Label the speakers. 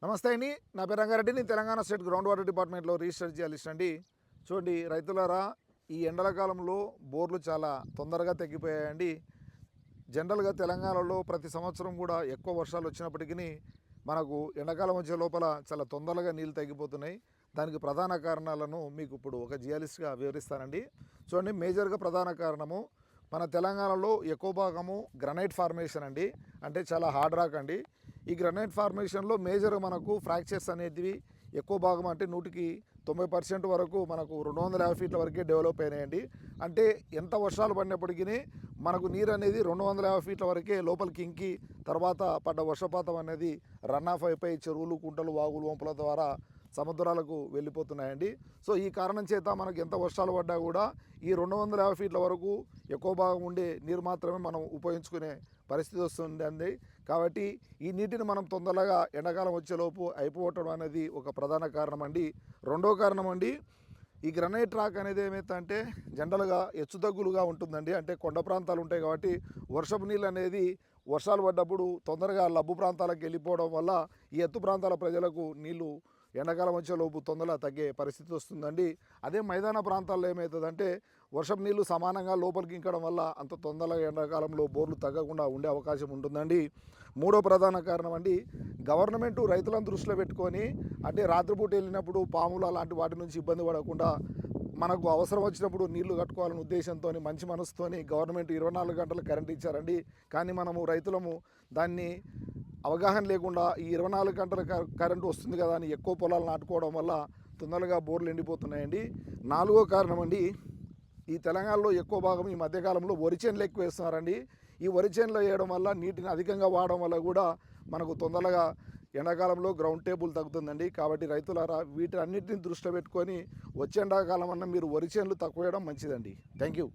Speaker 1: నమస్తే అండి. నా పేరు రంగారెడ్డి. నేను తెలంగాణ స్టేట్ గ్రౌండ్ వాటర్ డిపార్ట్మెంట్లో రీసెర్చ్ జర్నలిస్ట్ అండి. చూడండి రైతులారా, ఈ ఎండల కాలంలో బోర్లు చాలా తొందరగా తగ్గిపోయాయండి. జనరల్గా తెలంగాణలో ప్రతి సంవత్సరం కూడా ఎక్కువ వర్షాలు వచ్చినప్పటికీ మనకు ఎండాకాలం వచ్చే లోపల చాలా తొందరగా నీళ్ళు తగ్గిపోతున్నాయి. దానికి ప్రధాన కారణాలను మీకు ఇప్పుడు ఒక జియాలిస్ట్గా వివరిస్తానండి. చూడండి, మేజర్గా ప్రధాన కారణము మన తెలంగాణలో ఎక్కువ భాగము గ్రనైట్ ఫార్మేషన్ అండి. అంటే చాలా హార్డ్ రాక్ అండి. ఈ గ్రనైట్ ఫార్మేషన్లో మేజర్గా మనకు ఫ్రాక్చర్స్ అనేటివి ఎక్కువ భాగం, అంటే 90% వరకు మనకు 250 ఫీట్ల వరకే డెవలప్ అయినాయండి. అంటే ఎంత వర్షాలు పడినప్పటికీ మనకు నీరు అనేది 250 ఫీట్ల వరకే లోపలికి ఇంకి తర్వాత పడ్డ వర్షపాతం అనేది రన్ ఆఫ్ అయిపోయి చెరువులు, కుంటలు, వాగులు, వంపుల ద్వారా సముద్రాలకు వెళ్ళిపోతున్నాయండి. సో ఈ కారణం చేత మనకు ఎంత వర్షాలు పడ్డా కూడా ఈ 250 ఫీట్ల వరకు ఎక్కువ భాగం ఉండే నీరు మాత్రమే మనం ఉపయోగించుకునే పరిస్థితి వస్తుందండి. కాబట్టి ఈ నీటిని మనం తొందరగా ఎండాకాలం వచ్చేలోపు అయిపోవటం అనేది ఒక ప్రధాన కారణం అండి. రెండో కారణం అండి, ఈ గ్రనైట్ రాక్ అనేది ఏమైతే జనరల్గా హెచ్చుతగ్గులుగా ఉంటుందండి. అంటే కొండ ప్రాంతాలు ఉంటాయి కాబట్టి వర్షపు నీళ్ళు అనేది వర్షాలు పడ్డప్పుడు తొందరగా లబ్బు ప్రాంతాలకు వెళ్ళిపోవడం వల్ల ఈ ఎత్తు ప్రాంతాల ప్రజలకు నీళ్లు ఎండాకాలం వచ్చేలోపు తొందరగా తగ్గే పరిస్థితి వస్తుందండి. అదే మైదాన ప్రాంతాల్లో ఏమవుతుందంటే వర్షపు నీళ్లు సమానంగా లోపలికి ఇంకడం వల్ల అంత తొందరగా ఎండాకాలంలో బోర్లు తగ్గకుండా ఉండే అవకాశం ఉంటుందండి. మూడో ప్రధాన కారణం అండి, గవర్నమెంట్ రైతులను దృష్టిలో పెట్టుకొని, అంటే రాత్రిపూట వెళ్ళినప్పుడు పాములు అలాంటి వాటి నుంచి ఇబ్బంది పడకుండా మనకు అవసరం వచ్చినప్పుడు నీళ్లు కట్టుకోవాలనే ఉద్దేశంతో మంచి మనసుతోని గవర్నమెంట్ 24 గంటలు కరెంట్ ఇచ్చారండి. కానీ మనము రైతులము దాన్ని అవగాహన లేకుండా ఈ 24 గంటల కరెంటు వస్తుంది కదా అని ఎక్కువ పొలాలు నాటుకోవడం వల్ల తొందరగా బోర్లు ఎండిపోతున్నాయండి. నాలుగో కారణం అండి, ఈ తెలంగాణలో ఎక్కువ భాగం ఈ మధ్యకాలంలో వరి చేనులు ఎక్కువ వేస్తున్నారండి. ఈ వరి చేనులు వేయడం వల్ల నీటిని అధికంగా వాడడం వల్ల కూడా మనకు తొందరగా ఎండాకాలంలో గ్రౌండ్ టేబుల్ తగ్గుతుందండి. కాబట్టి రైతులారా, వీటన్నిటిని దృష్టిలో పెట్టుకొని వచ్చే ఎండాకాలం అన్న మీరు వరి చేనులు తక్కువ వేయడం మంచిదండి. Thank you.